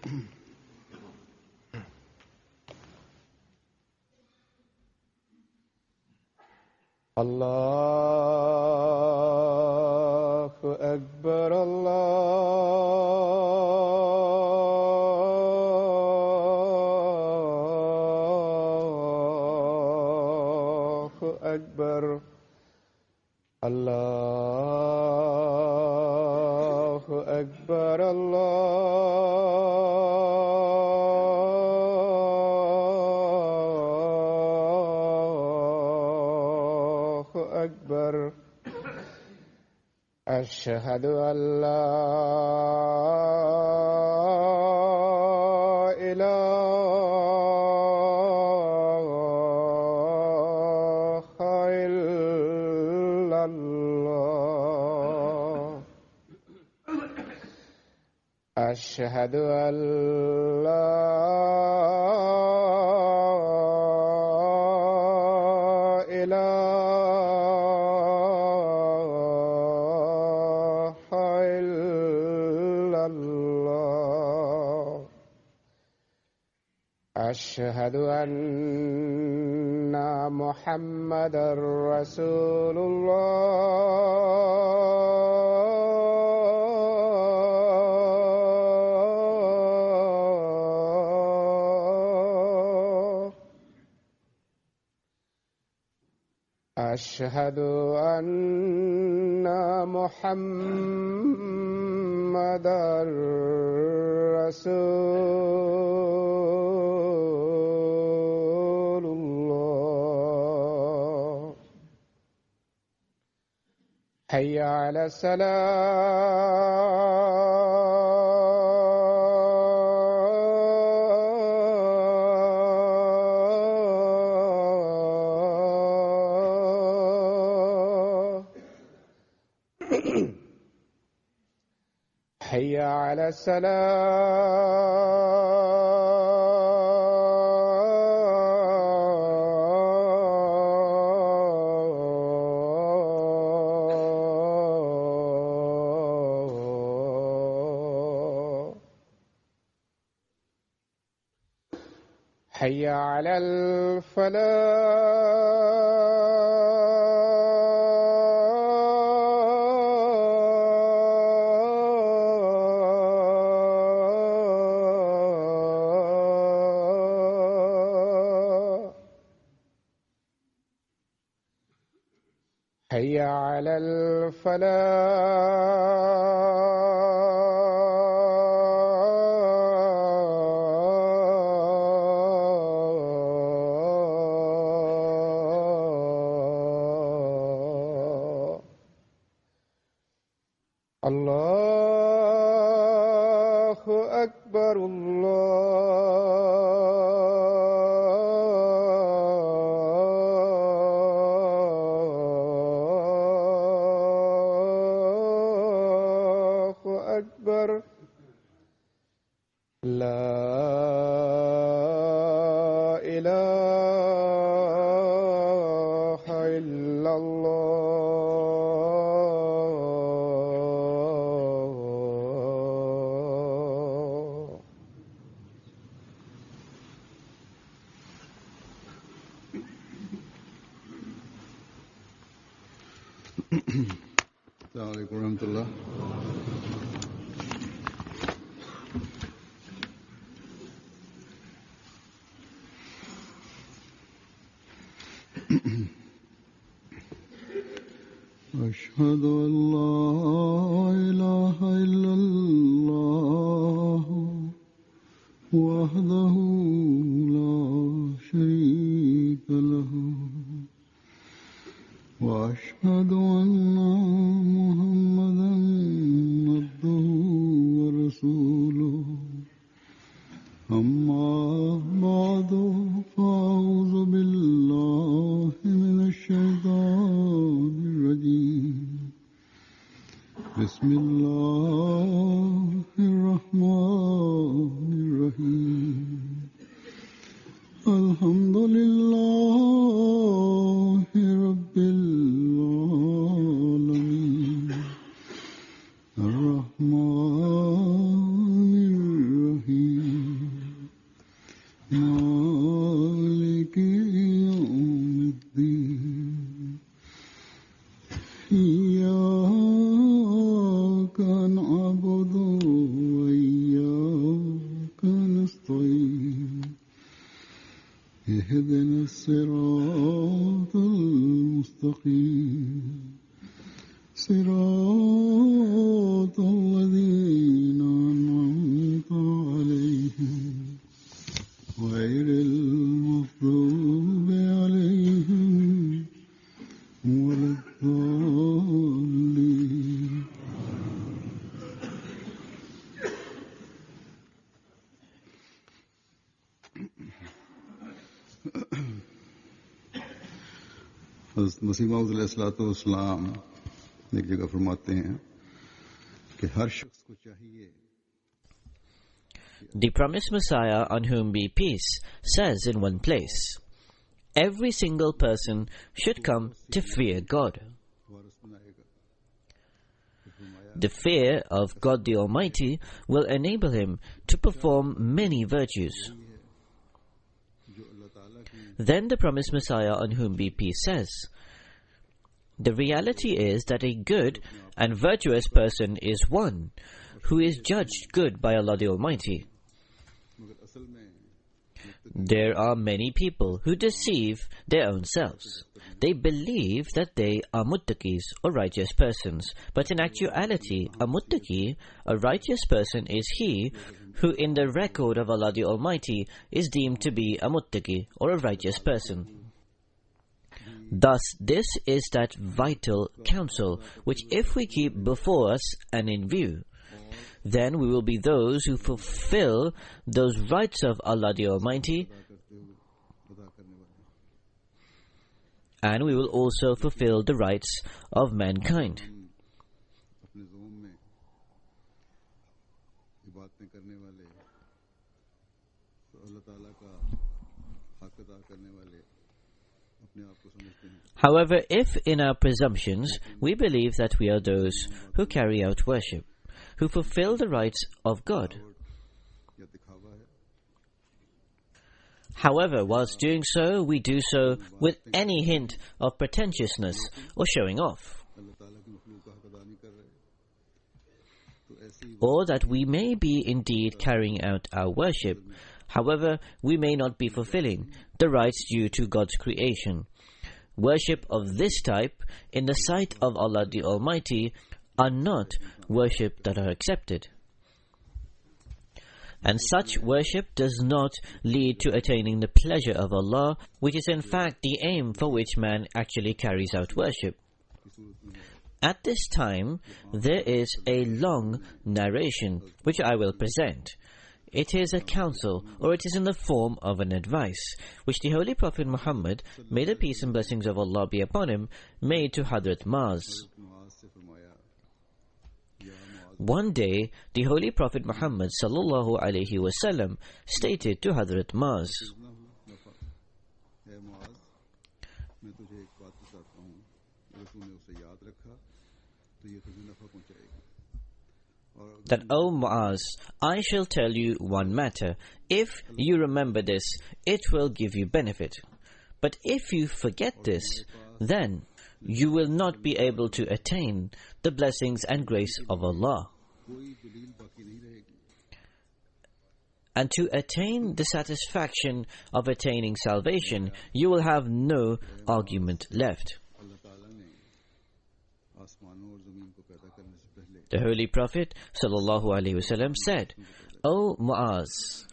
الله أكبر الله أكبر الله أكبر الله أكبر. أشهد أن لا إله إلا الله. أشهد أن لا إله إلا الله. أشهد أن محمدا رسول الله. أشهد أن محمدا رسول الله. حي على الصلاة. حي على الصلاة. حي على الفلاح. حي على الفلاح. الله أكبر الله أكبر. لا إله إلا الله. السلام عليكم ورحمة الله. أشهد أن لا إله إلا الله وحده لا شريك له وأشهد أن محمدا عبده ورسوله. أما بعد فأعوذ بالله من الشيطان الرجيم. بسم الله الرحمن الرحيم. الحمد لله رب العالمين. الرحمن الرحيم. إياك نعبد وإياك نستعين اهدنا الصراط المستقيم صراط الذين أنعمت عليهم غير المغضوب عليهم ولا الضالين. मसीह मौऊद अलैहिस्सलाम एक जगह फरमाते हैं कि हर शख्स को चाहिए. The promised Messiah, on whom be peace, says in one place, every single person should come to fear God. The fear of God the Almighty will enable him to perform many virtues. Then the promised Messiah, on whom be peace, says, the reality is that a good and virtuous person is one who is judged good by Allah the Almighty. There are many people who deceive their own selves. They believe that they are muttaqis, or righteous persons. But in actuality, a muttaqi, a righteous person, is he who in the record of Allah the Almighty is deemed to be a muttaqi, or a righteous person. Thus, this is that vital counsel which if we keep before us and in view, then we will be those who fulfill those rights of Allah the Almighty, and we will also fulfill the rights of mankind. However, if in our presumptions we believe that we are those who carry out worship, who fulfill the rights of God, however, whilst doing so, we do so with any hint of pretentiousness or showing off, or that we may be indeed carrying out our worship, however, we may not be fulfilling the rights due to God's creation. Worship of this type, in the sight of Allah the Almighty, are not worship that are accepted. And such worship does not lead to attaining the pleasure of Allah, which is in fact the aim for which man actually carries out worship. At this time, there is a long narration which I will present. It is a counsel, or it is in the form of an advice, which the Holy Prophet Muhammad, may the peace and blessings of Allah be upon him, made to Hazrat Muaz. One day, the Holy Prophet Muhammad sallallahu alaihi wasallam stated to Hazrat Muaz, that, O Muaz, I shall tell you one matter. If you remember this, it will give you benefit. But if you forget this, then you will not be able to attain the blessings and grace of Allah. And to attain the satisfaction of attaining salvation, you will have no argument left. The Holy Prophet ﷺ said, O Muaz,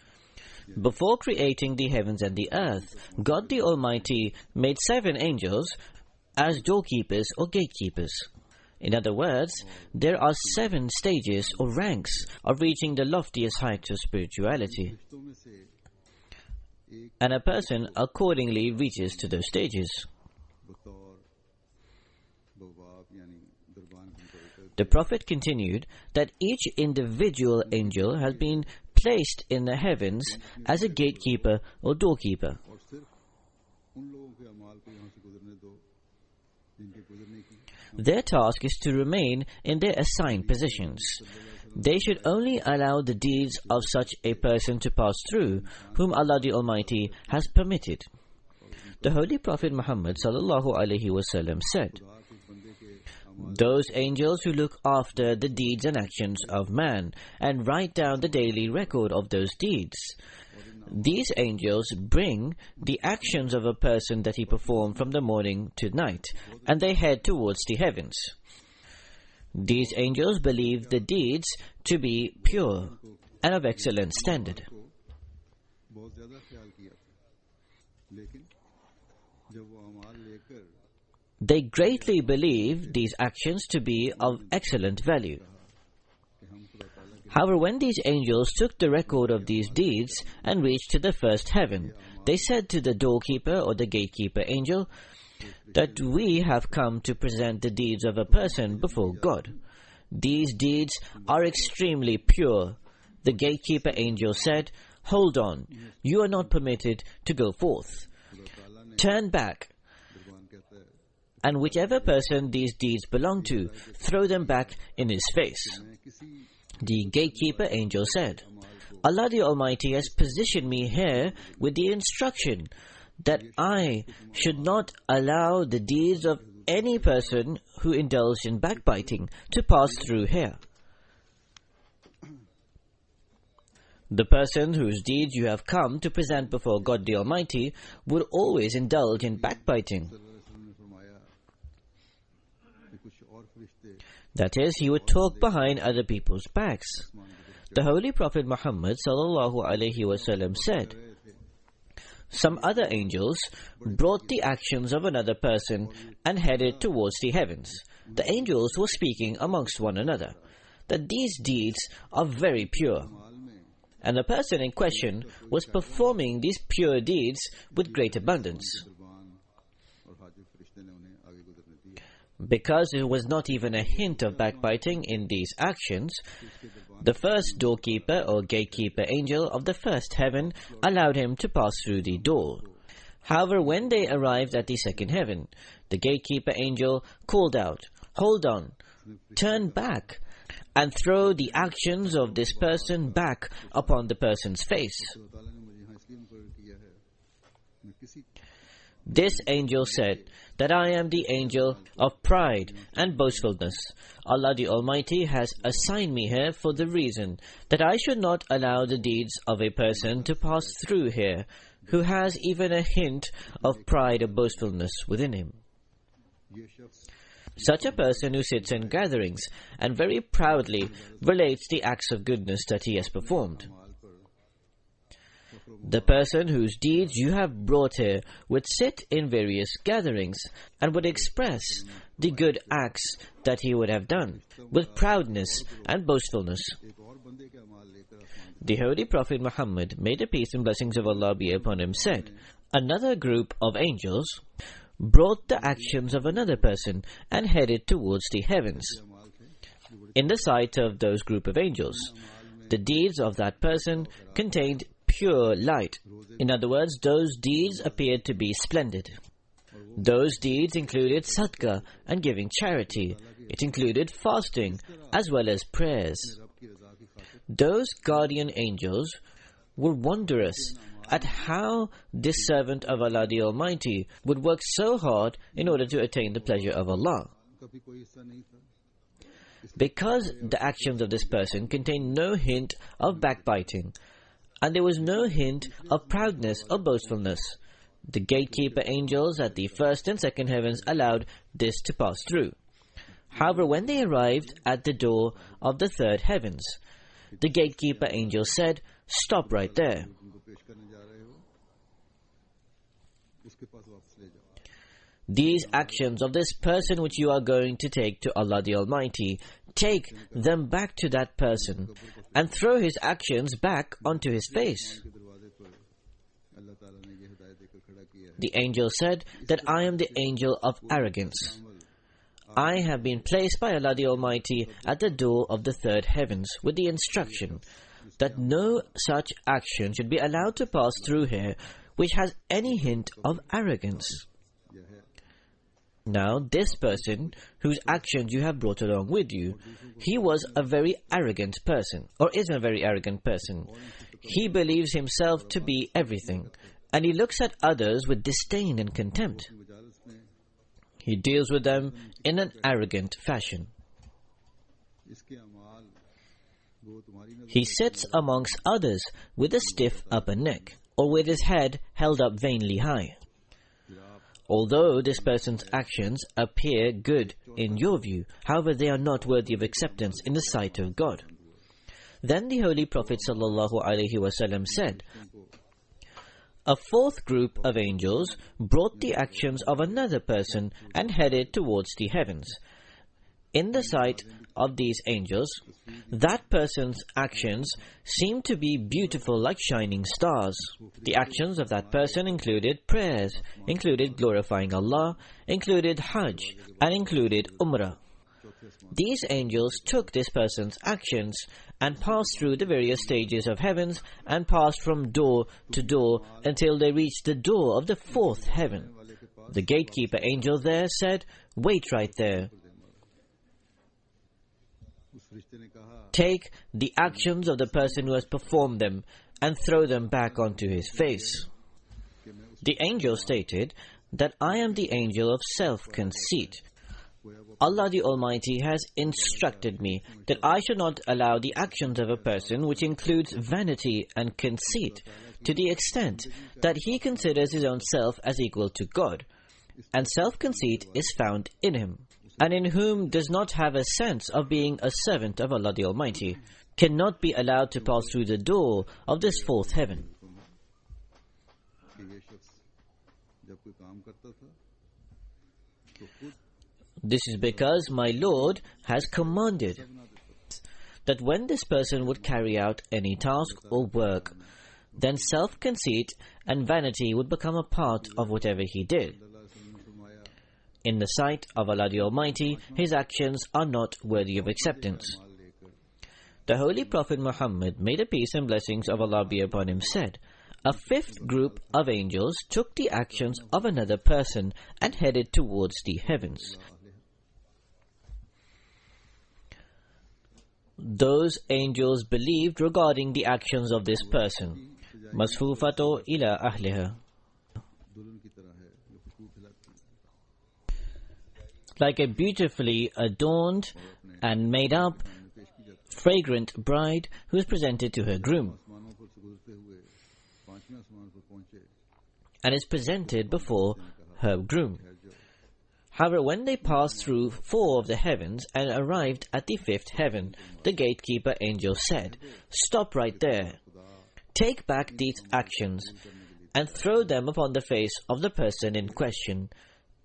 before creating the heavens and the earth, God the Almighty made 7 angels as doorkeepers or gatekeepers. In other words, there are 7 stages or ranks of reaching the loftiest heights of spirituality. And a person accordingly reaches to those stages. The Prophet continued that each individual angel has been placed in the heavens as a gatekeeper or doorkeeper. Their task is to remain in their assigned positions. They should only allow the deeds of such a person to pass through, whom Allah the Almighty has permitted. The Holy Prophet Muhammad sallallahu alaihi wasallam said, those angels who look after the deeds and actions of man and write down the daily record of those deeds. These angels bring the actions of a person that he performed from the morning to night, and they head towards the heavens. These angels believe the deeds to be pure and of excellent standard. बहुत ज़्यादा ख्याल किया था, लेकिन जब वो अमाल लेकर They greatly believe these actions to be of excellent value. However, when these angels took the record of these deeds and reached to the first heaven, they said to the doorkeeper or the gatekeeper angel that we have come to present the deeds of a person before God. These deeds are extremely pure. The gatekeeper angel said, "Hold on, you are not permitted to go forth. Turn back, and whichever person these deeds belong to, throw them back in his face." The gatekeeper angel said, "Allah the Almighty has positioned me here with the instruction that I should not allow the deeds of any person who indulged in backbiting to pass through here. The person whose deeds you have come to present before God the Almighty would always indulge in backbiting. That is, he would talk behind other people's backs. The Holy Prophet Muhammad ﷺ said, some other angels brought the actions of another person and headed towards the heavens. The angels were speaking amongst one another that these deeds are very pure, and the person in question was performing these pure deeds with great abundance. Because there was not even a hint of backbiting in these actions, the first doorkeeper or gatekeeper angel of the first heaven allowed him to pass through the door. However, when they arrived at the second heaven, the gatekeeper angel called out, "Hold on, turn back, and throw the actions of this person back upon the person's face." This angel said that I am the angel of pride and boastfulness. Allah the Almighty has assigned me here for the reason that I should not allow the deeds of a person to pass through here who has even a hint of pride or boastfulness within him. Such a person who sits in gatherings and very proudly relates the acts of goodness that he has performed. The person whose deeds you have brought here would sit in various gatherings and would express the good acts that he would have done with proudness and boastfulness. The Holy Prophet Muhammad, may the peace and blessings of Allah be upon him, said, another group of angels brought the actions of another person and headed towards the heavens. In the sight of those group of angels, the deeds of that person contained pure light. In other words, those deeds appeared to be splendid. Those deeds included sadaqah and giving charity. It included fasting as well as prayers. Those guardian angels were wondrous at how this servant of Allah the Almighty would work so hard in order to attain the pleasure of Allah. Because the actions of this person contained no hint of backbiting, and there was no hint of proudness or boastfulness, the gatekeeper angels at the first and second heavens allowed this to pass through. However, when they arrived at the door of the third heavens, the gatekeeper angel said, "Stop right there. These actions of this person which you are going to take to Allah the Almighty, take them back to that person and throw his actions back onto his face." The angel said that I am the angel of arrogance. I have been placed by Allah the Almighty at the door of the third heavens with the instruction that no such action should be allowed to pass through here which has any hint of arrogance. Now, this person whose actions you have brought along with you, he was a very arrogant person, or is a very arrogant person. He believes himself to be everything, and he looks at others with disdain and contempt. He deals with them in an arrogant fashion. He sits amongst others with a stiff upper neck, or with his head held up vainly high. Although this person's actions appear good in your view, however, they are not worthy of acceptance in the sight of God. Then the Holy Prophet ﷺ said, a fourth group of angels brought the actions of another person and headed towards the heavens. In the sight of these angels, that person's actions seemed to be beautiful like shining stars. The actions of that person included prayers, included glorifying Allah, included Hajj, and included Umrah. These angels took this person's actions and passed through the various stages of heavens and passed from door to door until they reached the door of the fourth heaven. The gatekeeper angel there said, "Wait right there. Take the actions of the person who has performed them and throw them back onto his face." The angel stated that I am the angel of self-conceit. Allah the Almighty has instructed me that I should not allow the actions of a person, which includes vanity and conceit, to the extent that he considers his own self as equal to God. And self-conceit is found in him, and in whom does not have a sense of being a servant of Allah the Almighty, cannot be allowed to pass through the door of this fourth heaven. This is because my Lord has commanded that when this person would carry out any task or work, then self-conceit and vanity would become a part of whatever he did. In the sight of Allah the Almighty, his actions are not worthy of acceptance. The Holy Prophet Muhammad, may the peace and blessings of Allah be upon him, said, a fifth group of angels took the actions of another person and headed towards the heavens. Those angels believed regarding the actions of this person. Masfufato ila ahliha. Like a beautifully adorned and made up, fragrant bride who is presented to her groom and is presented before her groom. However, when they passed through 4 of the heavens and arrived at the 5th heaven, the gatekeeper angel said, "Stop right there. Take back these actions and throw them upon the face of the person in question.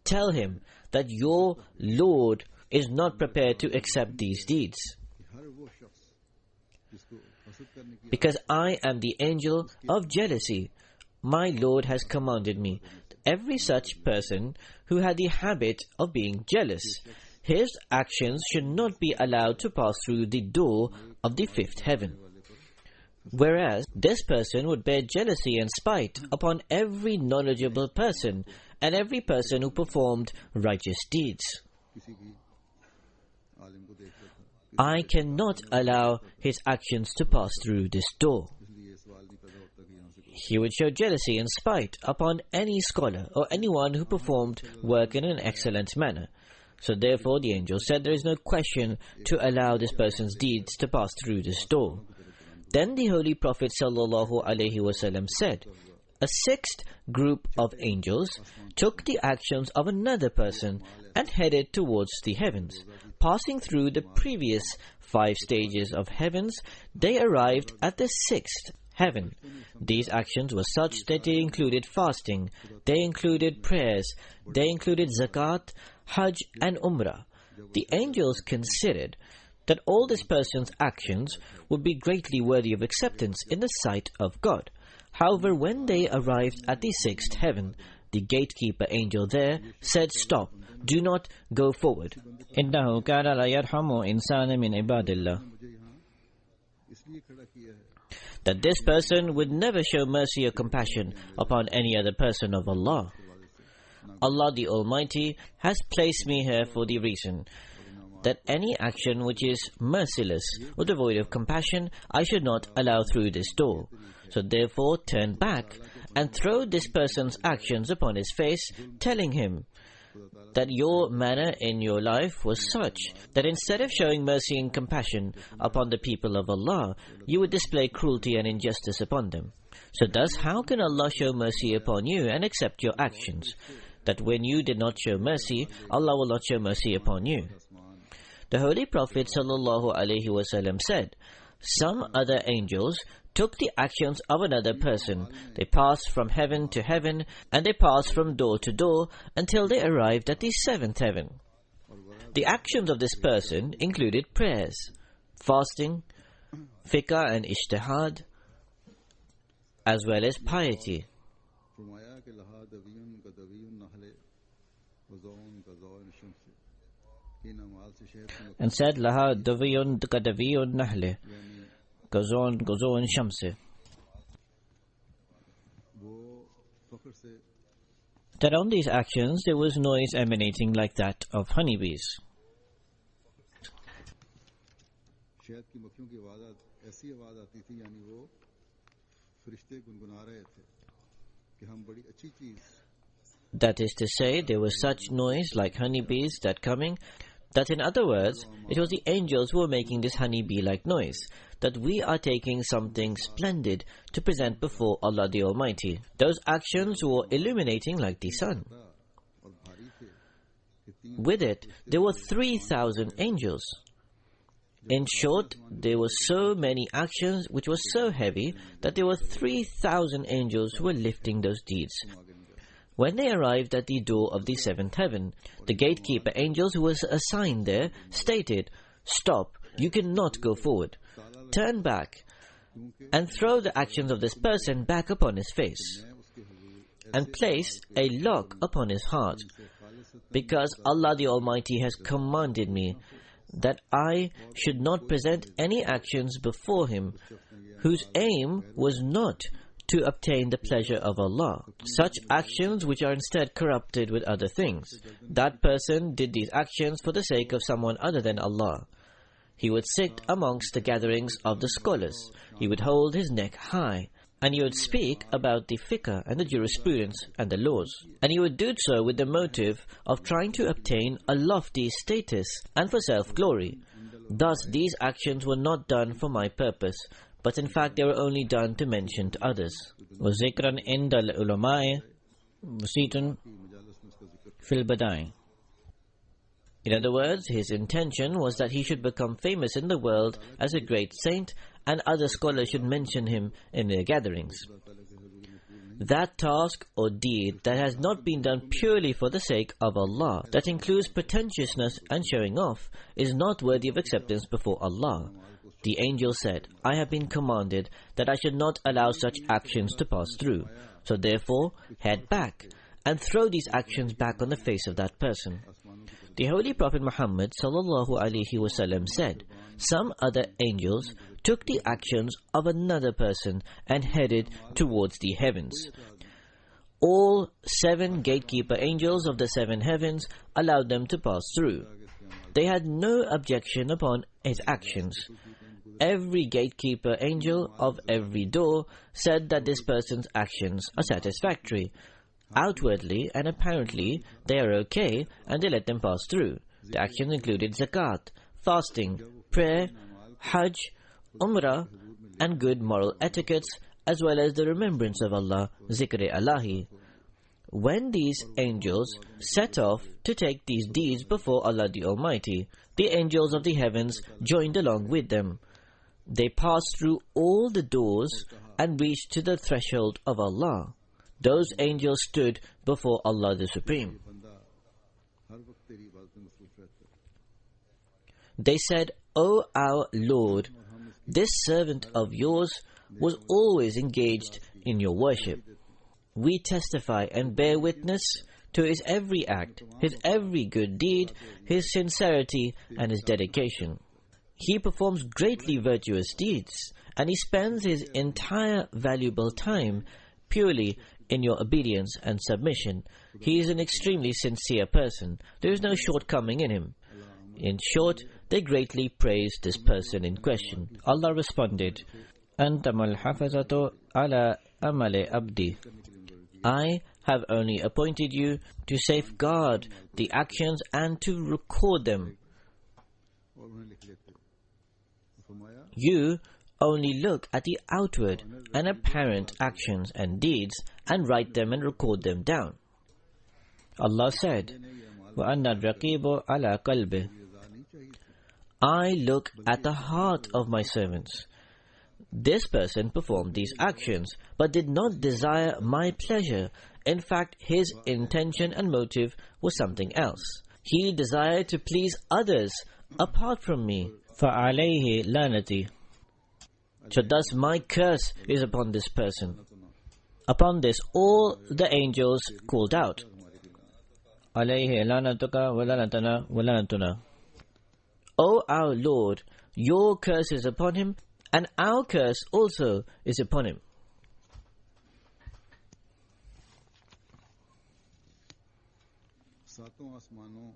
Tell him that your Lord is not prepared to accept these deeds. Because I am the angel of jealousy. My Lord has commanded me. Every such person who had the habit of being jealous, his actions should not be allowed to pass through the door of the 5th heaven. Whereas this person would bear jealousy and spite upon every knowledgeable person and every person who performed righteous deeds. I cannot allow his actions to pass through this door. He would show jealousy and spite upon any scholar or anyone who performed work in an excellent manner. So therefore the angel said there is no question to allow this person's deeds to pass through this door. Then the Holy Prophet ﷺ said, a 6th group of angels took the actions of another person and headed towards the heavens. Passing through the previous 5 stages of heavens, they arrived at the 6th heaven. These actions were such that they included fasting, they included prayers, they included zakat, hajj and umrah. The angels considered that all this person's actions would be greatly worthy of acceptance in the sight of God. However, when they arrived at the 6th heaven, the gatekeeper angel there said, "Stop, do not go forward. إِنَّهُ كَانَ لَا يَرْحَمُ إِنسَانًا مِنْ عِبَادِ اللَّهِ." That this person would never show mercy or compassion upon any other person of Allah. Allah the Almighty has placed me here for the reason that any action which is merciless or devoid of compassion, I should not allow through this door. So therefore turn back and throw this person's actions upon his face, telling him that your manner in your life was such that instead of showing mercy and compassion upon the people of Allah, you would display cruelty and injustice upon them. So thus, how can Allah show mercy upon you and accept your actions? That when you did not show mercy, Allah will not show mercy upon you. The Holy Prophet ﷺ said, some other angels took the actions of another person. They passed from heaven to heaven, and they passed from door to door until they arrived at the seventh heaven. The actions of this person included prayers, fasting, fiqh and ijtihad, as well as piety. And said, Laha daviyun kadaviyun nahle, gazon gazon shamse. That on these actions there was noise emanating like that of honeybees. That is to say, there was such noise like honeybees that coming, that in other words, it was the angels who were making this honeybee-like noise, that we are taking something splendid to present before Allah the Almighty. Those actions were illuminating like the sun. With it, there were 3,000 angels. In short, there were so many actions which were so heavy that there were 3,000 angels who were lifting those deeds. When they arrived at the door of the seventh heaven, the gatekeeper angels who was assigned there stated, "Stop, you cannot go forward. Turn back and throw the actions of this person back upon his face and place a lock upon his heart, because Allah the Almighty has commanded me that I should not present any actions before him whose aim was not to obtain the pleasure of Allah. Such actions which are instead corrupted with other things. That person did these actions for the sake of someone other than Allah. He would sit amongst the gatherings of the scholars. He would hold his neck high, and he would speak about the fiqh and the jurisprudence and the laws. And he would do so with the motive of trying to obtain a lofty status and for self-glory. Thus, these actions were not done for my purpose, but in fact they were only done to mention to others. وَذِكْرًا عِنْدَ الْعُلَمَاءِ وَسِيطٌ فِي الْبَدَائِ. In other words, his intention was that he should become famous in the world as a great saint, and other scholars should mention him in their gatherings. That task or deed that has not been done purely for the sake of Allah, that includes pretentiousness and showing off, is not worthy of acceptance before Allah. The angel said, I have been commanded that I should not allow such actions to pass through. So therefore, head back and throw these actions back on the face of that person. The Holy Prophet Muhammad ﷺ said, some other angels took the actions of another person and headed towards the heavens. All 7 gatekeeper angels of the 7 heavens allowed them to pass through. They had no objection upon his actions. Every gatekeeper angel of every door said that this person's actions are satisfactory. Outwardly and apparently they are okay, and they let them pass through. The actions included zakat, fasting, prayer, hajj, umrah, and good moral etiquettes, as well as the remembrance of Allah, zikr-e-Allahi. When these angels set off to take these deeds before Allah the Almighty, the angels of the heavens joined along with them. They passed through all the doors and reached to the threshold of Allah. Those angels stood before Allah the Supreme. They said, O our Lord, this servant of yours was always engaged in your worship. We testify and bear witness to his every act, his every good deed, his sincerity and his dedication. He performs greatly virtuous deeds, and he spends his entire valuable time purely in your obedience and submission. He is an extremely sincere person. There is no shortcoming in him. In short, they greatly praised this person in question. Allah responded, Antamal hafazatu ala amale abdi. I have only appointed you to safeguard the actions and to record them. और उन्हें लिख लेते। फरमाया You only look at the outward and apparent actions and deeds and write them and record them down. Allah said, وَأَنَّ الرَّقِيبُ عَلَى قَلْبِهِ, I look at the heart of my servants. This person performed these actions, but did not desire my pleasure. In fact, his intention and motive was something else. He desired to please others apart from me. فَعَلَيْهِ لَانَتِي. So thus my curse is upon this person. Upon this, all the angels called out, عَلَيْهِ لَانَتُكَ وَلَانَتَنَا وَلَانَتُنَا. O our Lord, your curse is upon him, and our curse also is upon him. सातों आसमानों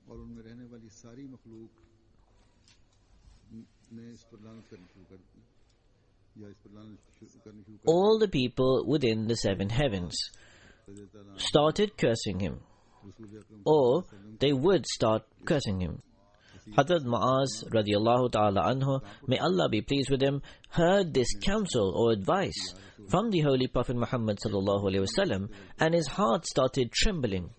और उनमें रहने वाली सारी मखलूक ने इस पर लानत करनी शुरू कर दी या इस पर लानत करनी शुरू कर All the people within the seven heavens started cursing him, or they would start cursing him. Hazrat Mu'az radiallahu ta'ala anhu, may Allah be pleased with him, heard this counsel or advice from the Holy Prophet Muhammad sallallahu alaihi wasallam, and his heart started trembling.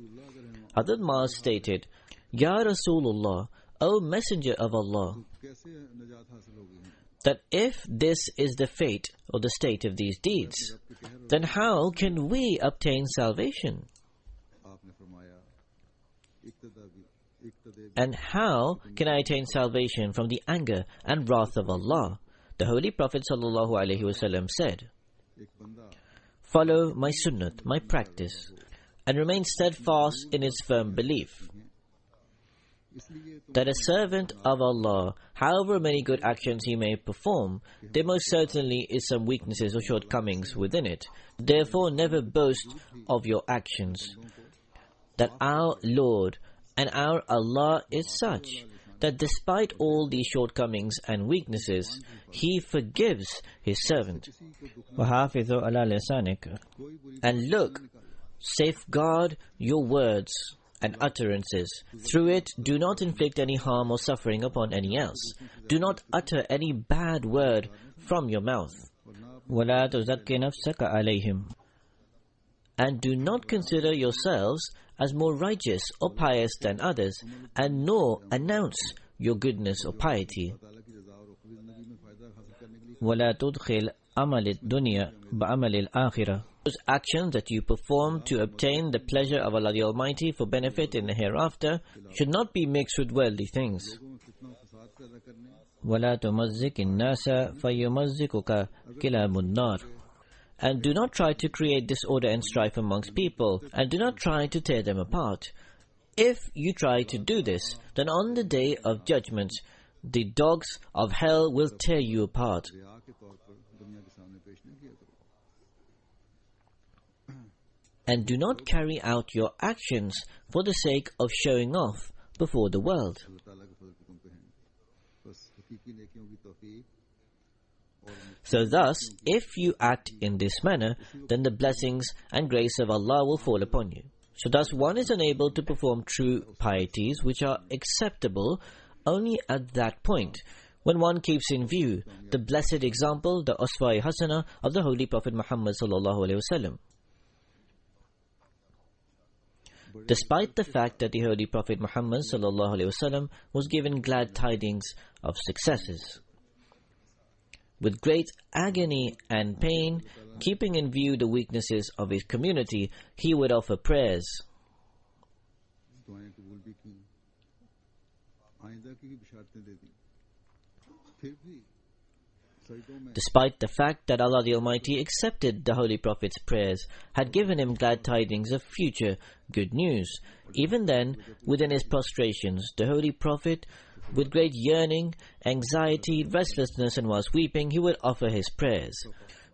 Hazrat Mu'az stated, Ya Rasulullah, O Messenger of Allah, कैसे नजात हासिल होगी that if this is the fate or the state of these deeds, then how can we obtain salvation? आपने फरमाया इक्तदा भी And how can I attain salvation from the anger and wrath of Allah? The Holy Prophet sallallahu alaihi wasallam said, एक बंदा follow my sunnat, my practice, and remain steadfast in its firm belief इसलिए तुम that a servant of Allah, however many good actions he may perform, there most certainly is some weaknesses or shortcomings within it. Therefore never boast of your actions. That our Lord and our Allah is such that despite all these shortcomings and weaknesses, He forgives His servant. وَحَافِظُوا عَلَى لِسَانِكَ. And look, safeguard your words and utterances. Through it, do not inflict any harm or suffering upon any else. Do not utter any bad word from your mouth. وَلَا تُزَكِّ نَفْسَكَ عَلَيْهِمْ. And do not consider yourselves as more righteous or pious than others, and nor announce your goodness or piety. وَلَا تُدْخِلْ عَمَلِ الدُّنْيَا بَعَمَلِ الْآخِرَةِ. Those actions that you perform to obtain the pleasure of Allah the Almighty for benefit in the hereafter should not be mixed with worldly things. وَلَا تُمَزِّكِ النَّاسَ فَيُمَزِّكُكَ كِلَابُ النَّارِ. And do not try to create disorder and strife amongst people, and do not try to tear them apart. If you try to do this, then on the day of judgment, the dogs of hell will tear you apart. रिया के तौर पर दुनिया के सामने पेश नहीं किया करो And do not carry out your actions for the sake of showing off before the world. अल्लाह ताला के फजल पे तुम पे हैं बस हकीकी नेकियों की तौफीक So thus, if you act in this manner, then the blessings and grace of Allah will fall upon you. So thus one is unable to perform true pieties which are acceptable only at that point, when one keeps in view the blessed example, the Uswa-e Hasana of the Holy Prophet Muhammad sallallahu alaihi wasallam. Despite the fact that the Holy Prophet Muhammad sallallahu alaihi wasallam was given glad tidings of successes, with great agony and pain, keeping in view the weaknesses of his community, he would offer prayers. दुआएं कबूल भी की आइंदा की भी बिशारतें दे दी फिर भी सजदों में Despite the fact that Allah the Almighty accepted the Holy Prophet's prayers, had given him glad tidings of future good news, even then, within his prostrations, the Holy Prophet, with great yearning, anxiety, restlessness, and whilst weeping, he would offer his prayers.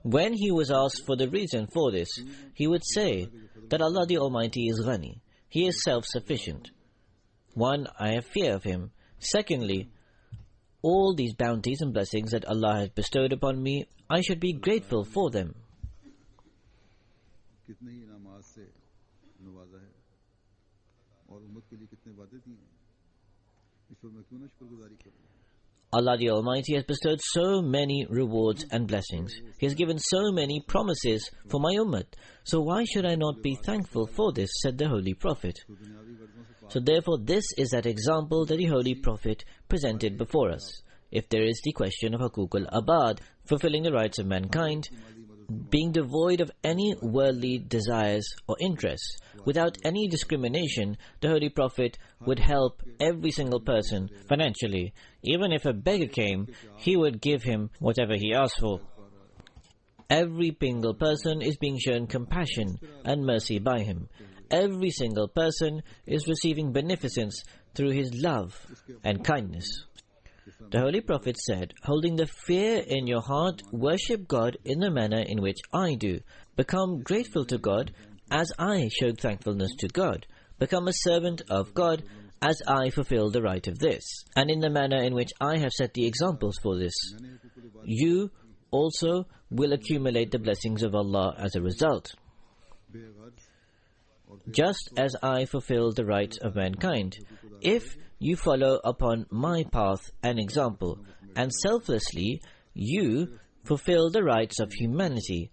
When he was asked for the reason for this, he would say that Allah the Almighty is Ghani. He is self-sufficient. One, I have fear of Him. Secondly, all these bounties and blessings that Allah has bestowed upon me, I should be grateful for them. कितने ही इनामात से नवाजा है और उम्मत के लिए कितने वादे दिए हैं, इस पर मैं क्यों ना शुक्रगुजारी करूं। Allah the Almighty has bestowed so many rewards and blessings. He has given so many promises for my ummah. So why should I not be thankful for this, said the Holy Prophet. So therefore this is that example that the Holy Prophet presented before us. If there is the question of Hukuk al-Abad, fulfilling the rights of mankind, being devoid of any worldly desires or interests, without any discrimination, the Holy Prophet would help every single person financially. Even if a beggar came, he would give him whatever he asked for. Every single person is being shown compassion and mercy by him. Every single person is receiving beneficence through his love and kindness. The Holy Prophet said, holding the fear in your heart, worship God in the manner in which I do. Become grateful to God as I showed thankfulness to God. Become a servant of God as I fulfill the right of this, and in the manner in which I have set the examples for this. You also will accumulate the blessings of Allah as a result. Just as I fulfill the rights of mankind, if you follow upon my path and example, and selflessly you fulfill the rights of humanity,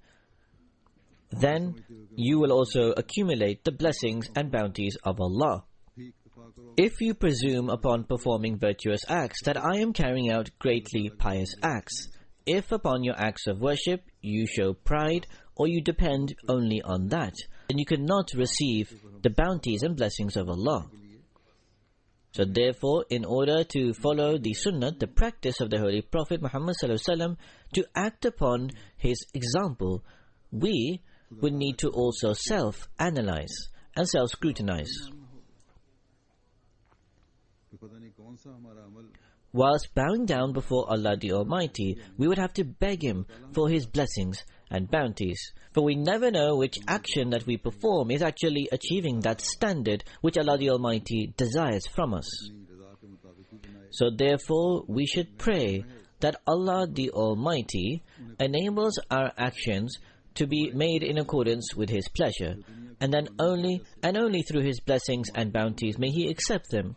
then you will also accumulate the blessings and bounties of Allah. If you presume upon performing virtuous acts that I am carrying out greatly pious acts, if upon your acts of worship you show pride or you depend only on that, then you cannot receive the bounties and blessings of Allah. So therefore, in order to follow the sunnah, the practice of the Holy Prophet Muhammad ﷺ, to act upon his example, we would need to also self-analyze and self-scrutinize. Whilst bowing down before Allah the Almighty, we would have to beg Him for His blessings and bounties. For we never know which action that we perform is actually achieving that standard which Allah the Almighty desires from us. So therefore, we should pray that Allah the Almighty enables our actions to be made in accordance with His pleasure, and then only through His blessings and bounties may He accept them.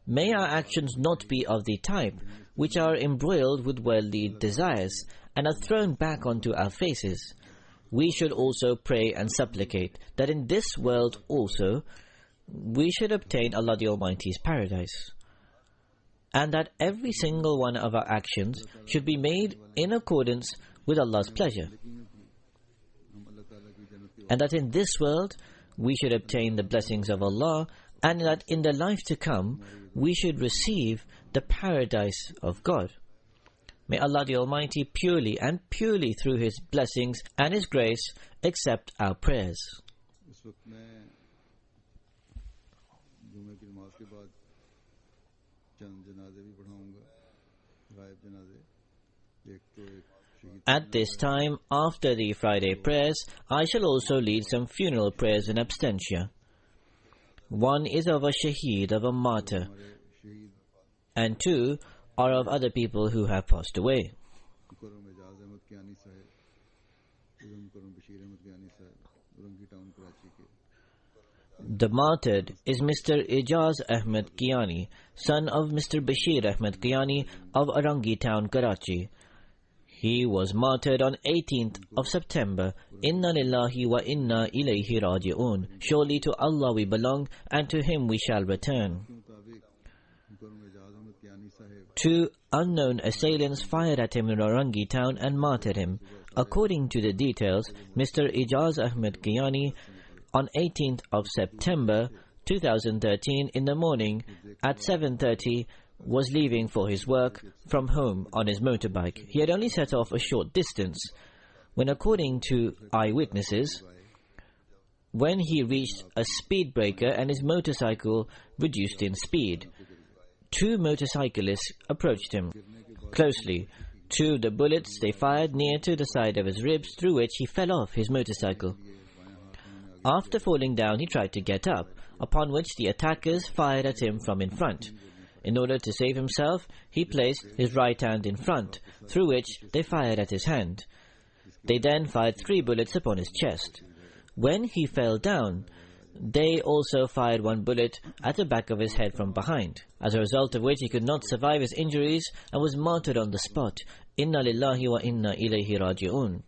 May our actions not be of the type which are embroiled with worldly desires and are thrown back onto our faces. We should also pray and supplicate that in this world also we should obtain Allah the Almighty's paradise, and that every single one of our actions should be made in accordance with Allah's pleasure, and that in this world we should obtain the blessings of Allah, and that in the life to come we should receive the paradise of God. May Allah the Almighty purely through His blessings and His grace accept our prayers. At this time, after the Friday prayers, I shall also lead some funeral prayers in absentia. One is of a shaheed, of a martyr, and two are of other people who have passed away. The martyred is Mr. Ijaz Ahmed Kiani, son of Mr. Bashir Ahmed Kiani of Arangi town, Karachi. He was martyred on 18th of September. Inna lillahi wa inna ilayhi raji'un. Surely to Allah we belong, and to Him we shall return. Two unknown assailants fired at him in Arangi town and martyred him. According to the details, Mr. Ijaz Ahmed Kiani, on 18th of September 2013 in the morning at 7:30, was leaving for his work from home on his motorbike. He had only set off a short distance when, according to eyewitnesses, when he reached a speed breaker and his motorcycle reduced in speed, two motorcyclists approached him closely. Two of the bullets they fired near to the side of his ribs, through which he fell off his motorcycle. After falling down, he tried to get up, upon which the attackers fired at him from in front. In order to save himself, he placed his right hand in front, through which they fired at his hand. They then fired 3 bullets upon his chest. When he fell down, they also fired one bullet at the back of his head from behind, as a result of which he could not survive his injuries and was martyred on the spot. Inna lillahi wa inna ilayhi raji'un.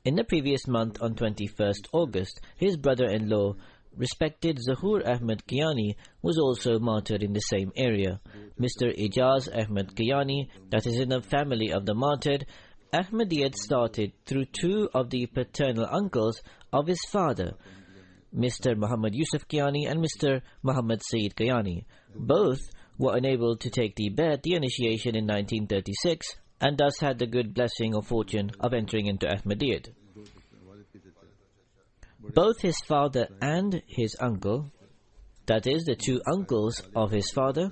In the previous month, on 21st August, his brother-in-law, respected Zahoor Ahmed Kiani, was also martyred in the same area. Mr. Ijaz Ahmed Kiani, that is in the family of the martyred, Ahmadiyyat started through two of the paternal uncles of his father, Mr. Muhammad Yusuf Kiani and Mr. Muhammad Saeed Kiani. Both were unable to take the initiation in 1936, and thus had the good blessing or fortune of entering into Ahmadiyyat. Both his father and his uncle, that is, the two uncles of his father,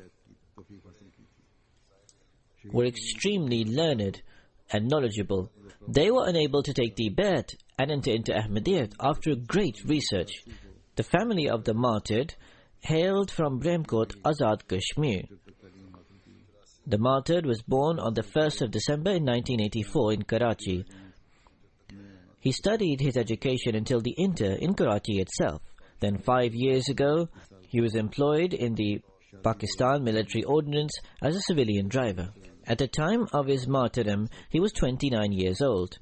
were extremely learned and knowledgeable. They were unable to take the bayat and enter into Ahmadiyyat after great research. The family of the martyred hailed from Brahmkot, Azad Kashmir. The martyred was born on the 1st of December in 1984 in Karachi. He studied his education until the inter in Karachi itself. Then 5 years ago, he was employed in the Pakistan Military Ordnance as a civilian driver. At the time of his martyrdom, he was 29 years old.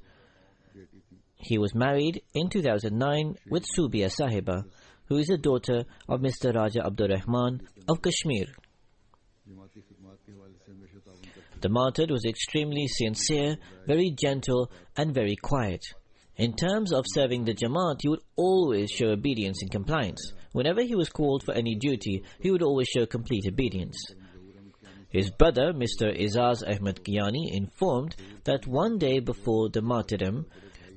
He was married in 2009 with Subia Sahiba, who is the daughter of Mr. Raja Abdur Rahman of Kashmir. The martyred was extremely sincere, very gentle and very quiet. In terms of serving the Jamaat, he would always show obedience and compliance. Whenever he was called for any duty, he would always show complete obedience. His brother, Mr. Ijaz Ahmed Kiani, informed that one day before the martyrdom,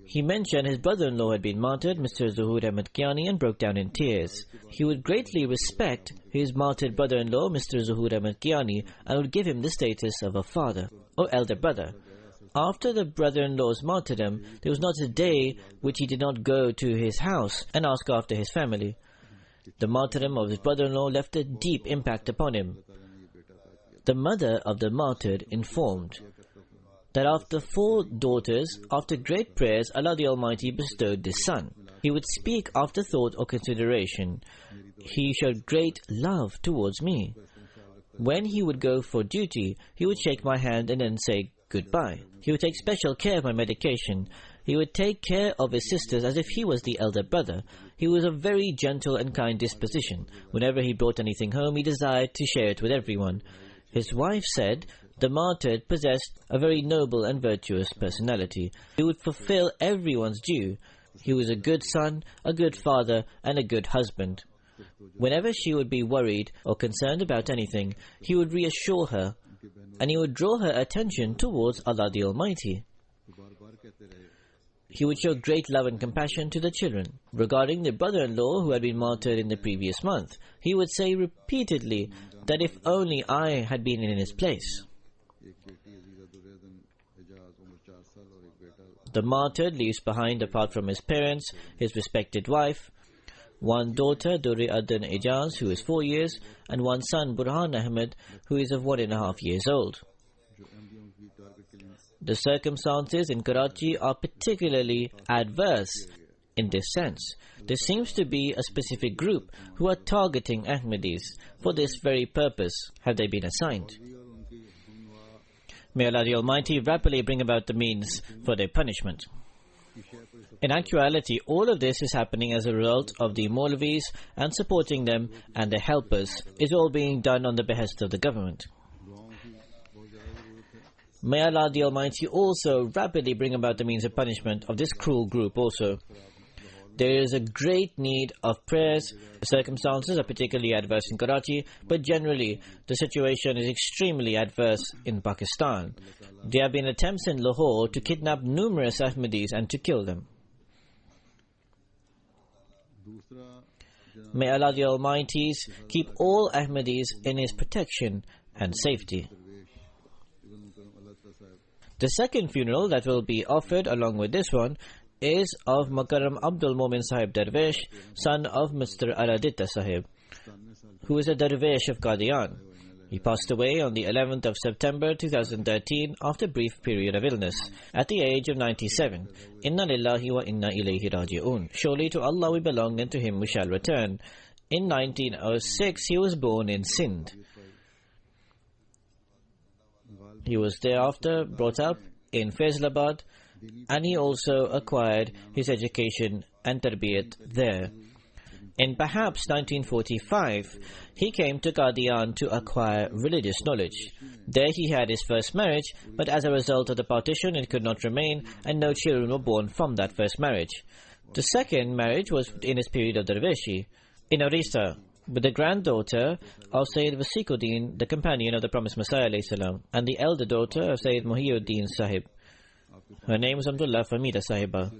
he mentioned his brother-in-law had been martyred, Mr. Zahoor Ahmed Kiani, and broke down in tears. He would greatly respect his martyred brother-in-law, Mr. Zahoor Ahmed Kiani, and would give him the status of a father or elder brother. After the brother-in-law's martyrdom, there was not a day which he did not go to his house and ask after his family. The martyrdom of his brother-in-law left a deep impact upon him. The mother of the martyred informed that after 4 daughters, after great prayers, Allah the Almighty bestowed this son. He would speak after thought or consideration. He showed great love towards me. When he would go for duty, he would shake my hand and then say goodbye. He would take special care of my medication. He would take care of his sisters as if he was the elder brother. He was of very gentle and kind disposition. Whenever he brought anything home, he desired to share it with everyone. His wife said the martyred possessed a very noble and virtuous personality. He would fulfill everyone's due. He was a good son, a good father, and a good husband. Whenever she would be worried or concerned about anything, he would reassure her, and he would draw her attention towards Allah the Almighty. He would show great love and compassion to the children. Regarding the brother-in-law who had been martyred in the previous month, he would say repeatedly that if only I had been in his place. The martyred leaves behind, apart from his parents, his respected wife, one daughter, Durri Adan Ijaz, who is 4 years, and one son, Burhan Ahmed, who is of 1.5 years old. The circumstances in Karachi are particularly adverse in this sense. There seems to be a specific group who are targeting Ahmadis. For this very purpose have they been assigned. May Allah the Almighty rapidly bring about the means for their punishment. In actuality, all of this is happening as a result of the Maulvis, and supporting them and their helpers is all being done on the behest of the government. May Allah the Almighty also rapidly bring about the means of punishment of this cruel group also. There is a great need of prayers. The circumstances are particularly adverse in Karachi, but generally the situation is extremely adverse in Pakistan. There have been attempts in Lahore to kidnap numerous Ahmadis and to kill them. May Allah the Almighty keep all Ahmadis in His protection and safety. The second funeral that will be offered along with this one is of Makaram Abdul Momin Sahib Darvesh, son of Mr. Aladita Sahib, who is a Darvesh of Qadian. He passed away on the 11th of September 2013 after a brief period of illness at the age of 97. Inna lillahi wa inna ilayhi raji'un. Surely to Allah we belong and to Him we shall return. In 1906 he was born in Sindh. He was thereafter brought up in Faisalabad, and he also acquired his education and tarbiyat there. In perhaps 1945, he came to Qadian to acquire religious knowledge. There he had his first marriage, but as a result of the partition it could not remain, and no children were born from that first marriage. The second marriage was in his period of Darweshi, in Orissa, with the granddaughter of Sayyid Wasikuddin, the companion of the promised Messiah ﷺ, and the elder daughter of Sayyid Muhyiddin Sahib. Her name was Abdullah Famida Sahiba.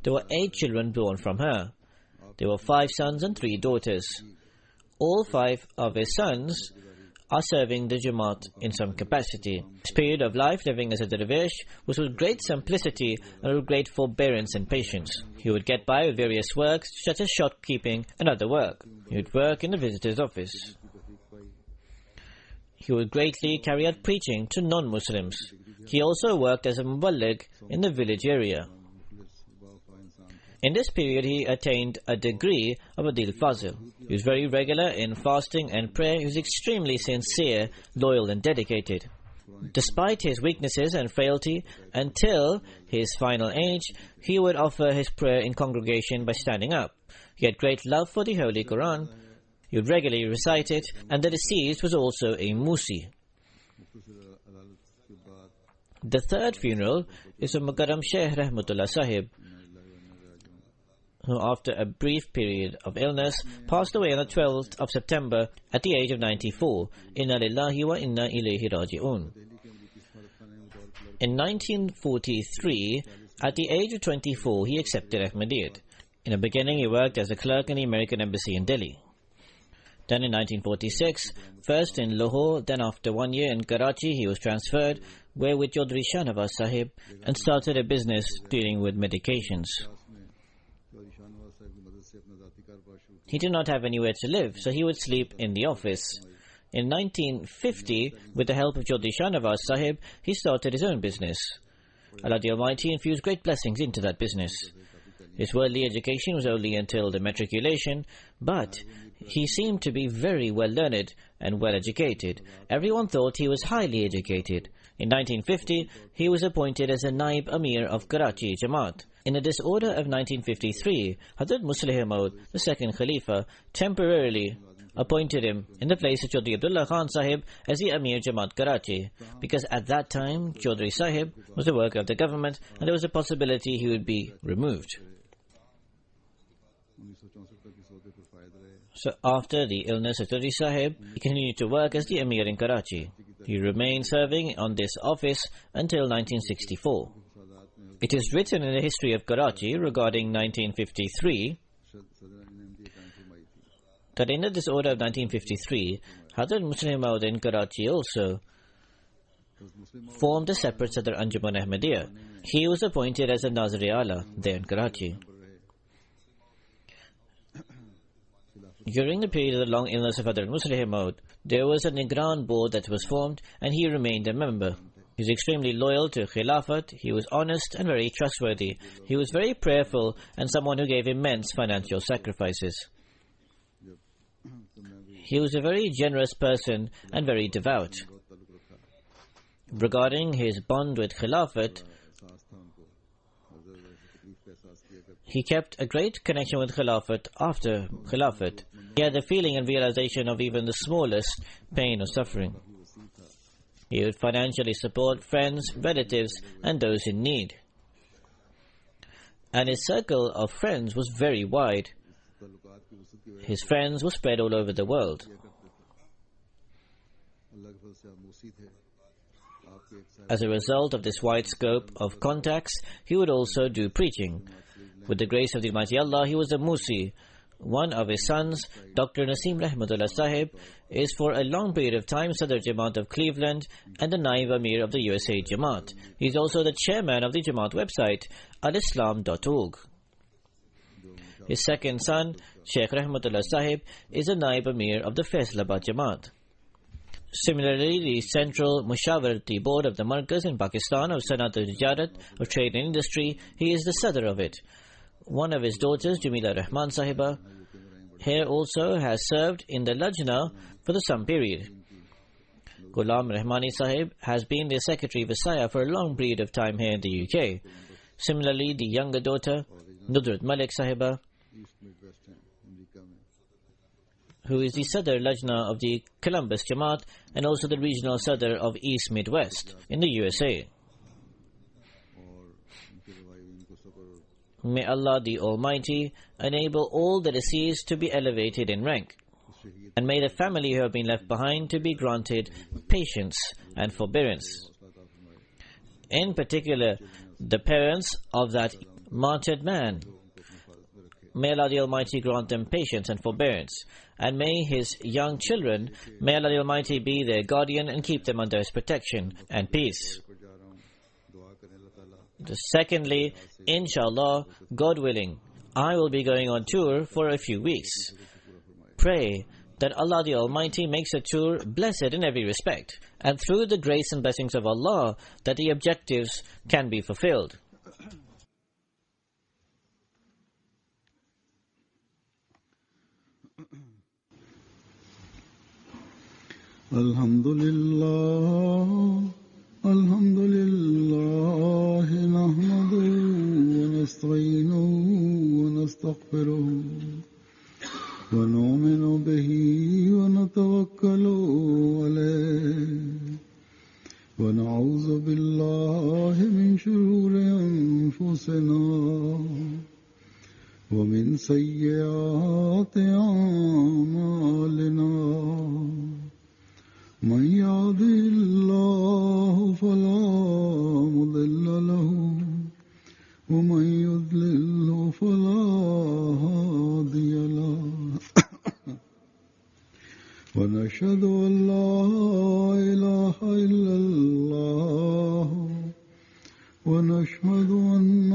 There were 8 children born from her. There were 5 sons and 3 daughters. All 5 of his sons are serving the Jamaat in some capacity. His period of life living as a dervish was with great simplicity and with great forbearance and patience. He would get by with various works such as shopkeeping and other work. He would work in the visitor's office. He would greatly carry out preaching to non-Muslims. He also worked as a muballigh in the village area. In this period, he attained a degree of Adil Fazil. He was very regular in fasting and prayer. He was extremely sincere, loyal and dedicated. Despite his weaknesses and frailty, until his final age, he would offer his prayer in congregation by standing up. He had great love for the Holy Quran. He would regularly recite it, and the deceased was also a Musi. The third funeral is of Mukarram Shaykh Rahmatullah Sahib, who after a brief period of illness passed away on the 12th of September at the age of 94. Inna lillahi wa inna ilayhi raji'un. In 1943, at the age of 24, he accepted Ahmadiyyat. In the beginning, he worked as a clerk in the American Embassy in Delhi. Then in 1946, first in Lahore, then after 1 year in Karachi, he was transferred, where with Chaudhry Shahnawaz Sahib, and started a business dealing with medications. He did not have anywhere to live, so he would sleep in the office. In 1950, with the help of Chaudhry Shahnawaz Sahib, he started his own business. Allah the Almighty infused great blessings into that business. His worldly education was only until the matriculation, but he seemed to be very well learned and well educated. Everyone thought he was highly educated. In 1950, he was appointed as a Naib Amir of Karachi Jamaat. In the disorder of 1953, Hazrat Muslih Maud, the second Khalifa, temporarily appointed him in the place of Chaudhry Abdullah Khan Sahib as the Amir Jamaat Karachi, because at that time Chaudhry Sahib was a worker of the government and there was a possibility he would be removed. So after the illness of Chaudhry Sahib, he continued to work as the Amir in Karachi. He remained serving on this office until 1964. It is written in the history of Karachi regarding 1953 that in the disorder of 1953, Hazrat Muslih Maud in Karachi also formed a separate Sadr Anjuman Ahmadiyya. He was appointed as a Nazir-e-Ala there in Karachi. During the period of the long illness of Hazrat Muslih Maud, there was a Nigran board that was formed and he remained a member. He was extremely loyal to Khilafat, he was honest and very trustworthy. He was very prayerful and someone who gave immense financial sacrifices. He was a very generous person and very devout. Regarding his bond with Khilafat, he kept a great connection with Khilafat after Khilafat. He had the feeling and realization of even the smallest pain or suffering. He would financially support friends, relatives, and those in need. And his circle of friends was very wide. His friends were spread all over the world. As a result of this wide scope of contacts, he would also do preaching. With the grace of the Almighty Allah, he was a Musi. One of his sons, Dr. Nasim Rahmatullah Sahib, is for a long period of time Sadr Jamaat of Cleveland and the Naib Amir of the USA Jamaat. He is also the chairman of the Jamaat website, alislam.org. His second son, Sheikh Rahmatullah Sahib, is a Naib Amir of the Faisalabad Jamaat. Similarly, the Central Mushawarati Board of the Markaz in Pakistan of Sanat al-Tijarat of Trade and Industry, he is the Sadr of it. One of his daughters, Jamila Rahman Sahiba, here also has served in the Lajna for some period. Ghulam Rahmani Sahib has been the Secretary Visaya for a long period of time here in the UK. Similarly, the younger daughter, Nudrat Malik Sahiba, who is the Sadr Lajna of the Columbus Jamaat and also the regional Sadr of East Midwest in the USA. May Allah the Almighty enable all the deceased to be elevated in rank, and may the family who have been left behind to be granted patience and forbearance. In particular, the parents of that martyred man. May Allah the Almighty grant them patience and forbearance, and may his young children, may Allah the Almighty be their guardian and keep them under his protection and peace. Secondly, inshallah, God willing, I will be going on tour for a few weeks. Pray that Allah the Almighty makes the tour blessed in every respect, and through the grace and blessings of Allah, that the objectives can be fulfilled. Alhamdulillah, alhamdulillah, nahmaduhu wa nasta'inuhu wa nastaghfiruhu wa nu'minu bihi wa natawakkalu alayhi wa na'udhu billahi min shururi anfusina wa min sayyiati a'malina. من يهده الله فلا مضل له ومن يضلل فلا هادي له ونشهد أن لا إله إلا الله ونشهد أن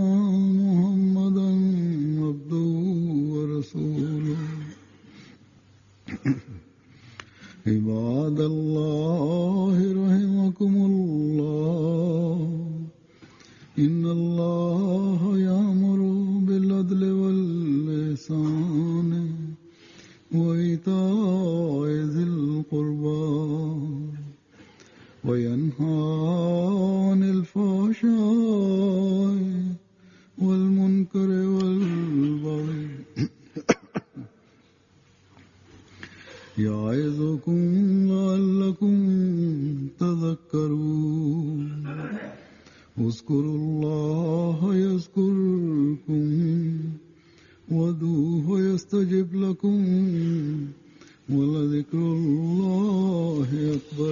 محمدا عبده ورسوله. عباد الله رحمكم الله إن الله يأمر بالعدل والإحسان وإيتاء ذي القربى وينهى عن الفحشاء والمنكر والبغي يعظكم لعلكم تذكرون. اذكروا الله يذكركم وادعوه يستجب لكم ولذكر الله أكبر.